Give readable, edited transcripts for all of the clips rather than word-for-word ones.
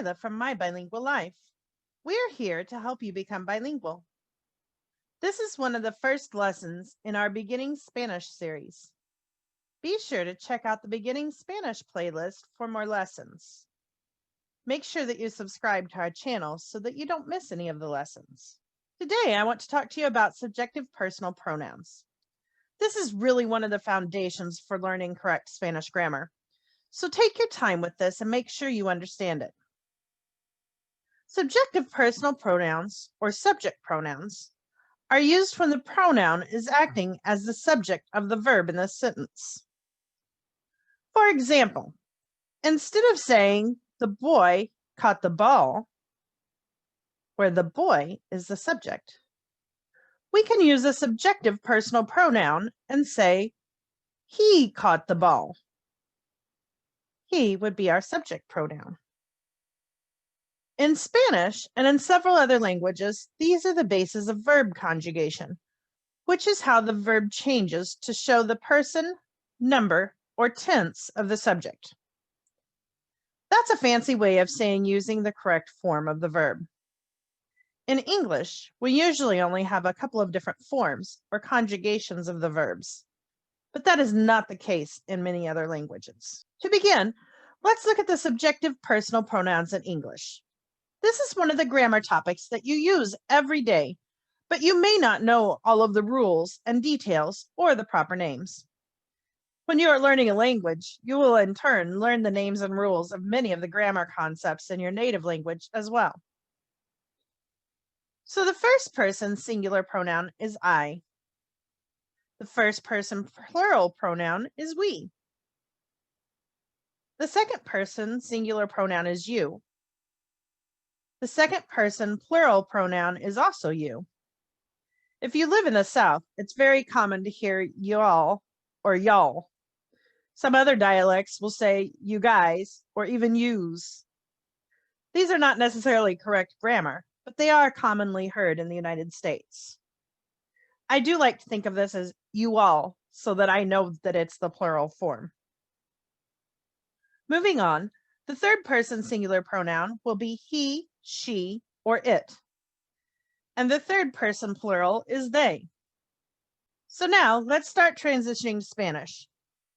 Lila from My Bilingual Life. We're here to help you become bilingual. This is one of the first lessons in our Beginning Spanish series. Be sure to check out the Beginning Spanish playlist for more lessons. Make sure that you subscribe to our channel so that you don't miss any of the lessons. Today, I want to talk to you about subjective personal pronouns. This is really one of the foundations for learning correct Spanish grammar. So take your time with this and make sure you understand it. Subjective personal pronouns, or subject pronouns, are used when the pronoun is acting as the subject of the verb in the sentence. For example, instead of saying the boy caught the ball, where the boy is the subject, we can use a subjective personal pronoun and say he caught the ball. He would be our subject pronoun. In Spanish and in several other languages, these are the bases of verb conjugation, which is how the verb changes to show the person, number, or tense of the subject. That's a fancy way of saying using the correct form of the verb. In English, we usually only have a couple of different forms or conjugations of the verbs, but that is not the case in many other languages. To begin, let's look at the subjective personal pronouns in English. This is one of the grammar topics that you use every day, but you may not know all of the rules and details or the proper names. When you are learning a language, you will in turn learn the names and rules of many of the grammar concepts in your native language as well. So the first person singular pronoun is I. The first person plural pronoun is we. The second person singular pronoun is you. The second person plural pronoun is also you. If you live in the South, it's very common to hear y'all or y'all. Some other dialects will say you guys or even yous. These are not necessarily correct grammar, but they are commonly heard in the United States. I do like to think of this as you all so that I know that it's the plural form. Moving on, the third person singular pronoun will be he, she, or it. And the third person plural is they. So now let's start transitioning to Spanish.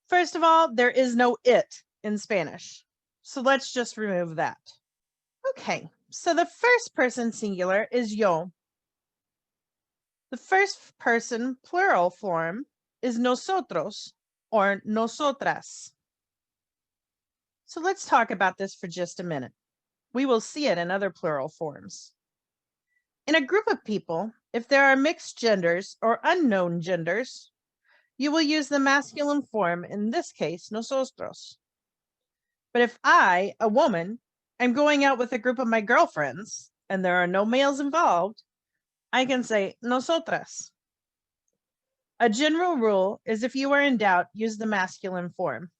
First of all, there is no it in Spanish. So let's just remove that. Okay, so the first person singular is yo. The first person plural form is nosotros or nosotras. So let's talk about this for just a minute. We will see it in other plural forms. In a group of people, if there are mixed genders or unknown genders, you will use the masculine form, in this case, nosotros. But if I, a woman, am going out with a group of my girlfriends and there are no males involved, I can say nosotras. A general rule is if you are in doubt, use the masculine form.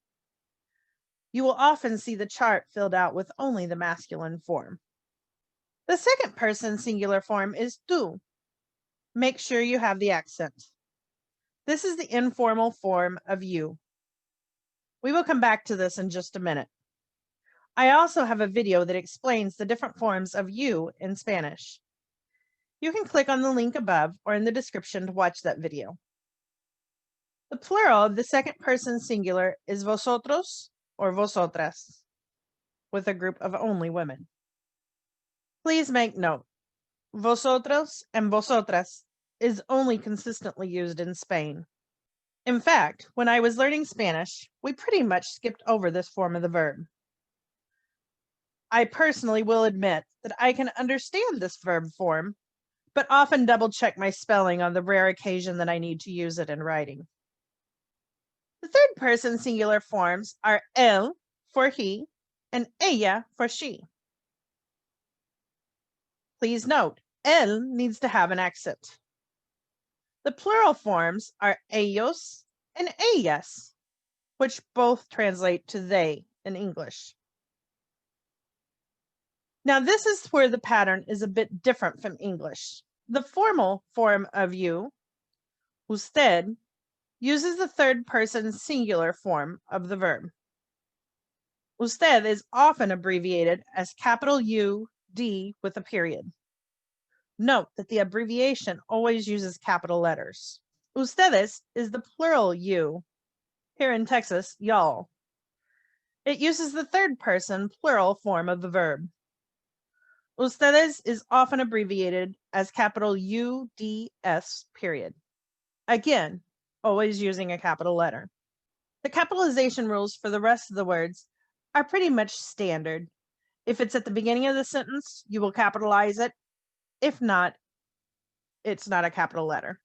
You will often see the chart filled out with only the masculine form. The second person singular form is tú. Make sure you have the accent. This is the informal form of you. We will come back to this in just a minute. I also have a video that explains the different forms of you in Spanish. You can click on the link above or in the description to watch that video. The plural of the second person singular is vosotros or vosotras, with a group of only women. Please make note, vosotros and vosotras is only consistently used in Spain. In fact, when I was learning Spanish, we pretty much skipped over this form of the verb. I personally will admit that I can understand this verb form, but often double check my spelling on the rare occasion that I need to use it in writing. The third person singular forms are él for he and ella for she. Please note, él needs to have an accent. The plural forms are ellos and ellas, which both translate to they in English. Now, this is where the pattern is a bit different from English. The formal form of you, usted, uses the third person singular form of the verb. Usted is often abbreviated as capital U-D with a period. Note that the abbreviation always uses capital letters. Ustedes is the plural you. Here in Texas, y'all. It uses the third person plural form of the verb. Ustedes is often abbreviated as capital UDS period. Again, always using a capital letter. The capitalization rules for the rest of the words are pretty much standard. If it's at the beginning of the sentence, you will capitalize it. If not, it's not a capital letter.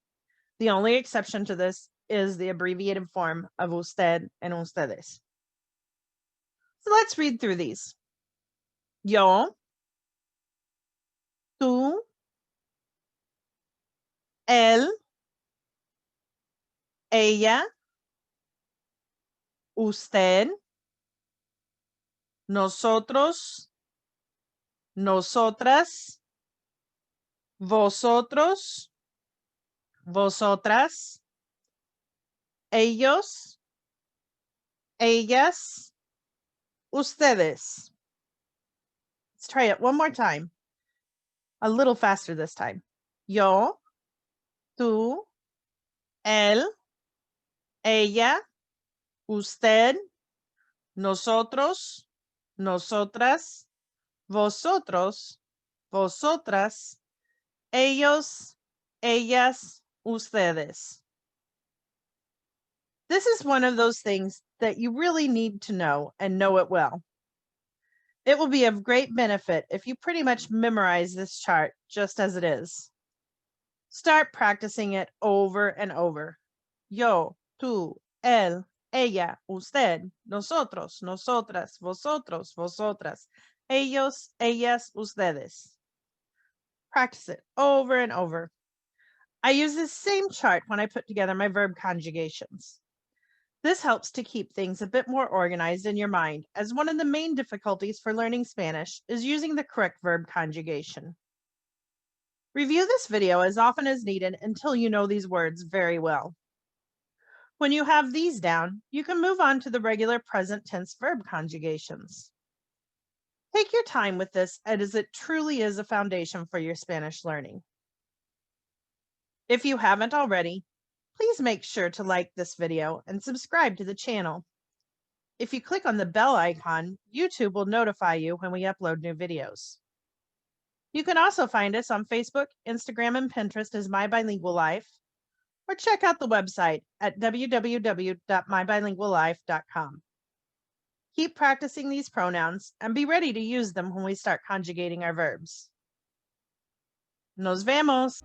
The only exception to this is the abbreviated form of usted and ustedes. So let's read through these. Yo, tú, él, ella, usted, nosotros, nosotras, vosotros, vosotras, ellos, ellas, ustedes. Let's try it one more time. A little faster this time. Yo, tú, él, ella, usted, nosotros, nosotras, vosotros, vosotras, ellos, ellas, ustedes. This is one of those things that you really need to know and know it well. It will be of great benefit if you pretty much memorize this chart just as it is. Start practicing it over and over. Yo, tú, él, ella, usted, nosotros, nosotras, vosotros, vosotras, ellos, ellas, ustedes. Practice it over and over. I use this same chart when I put together my verb conjugations. This helps to keep things a bit more organized in your mind, as one of the main difficulties for learning Spanish is using the correct verb conjugation. Review this video as often as needed until you know these words very well. When you have these down, you can move on to the regular present tense verb conjugations. Take your time with this, as it truly is a foundation for your Spanish learning. If you haven't already, please make sure to like this video and subscribe to the channel. If you click on the bell icon, YouTube will notify you when we upload new videos. You can also find us on Facebook, Instagram, and Pinterest as My Bilingual Life, or check out the website at www.mybilinguallife.com. Keep practicing these pronouns and be ready to use them when we start conjugating our verbs. Nos vemos!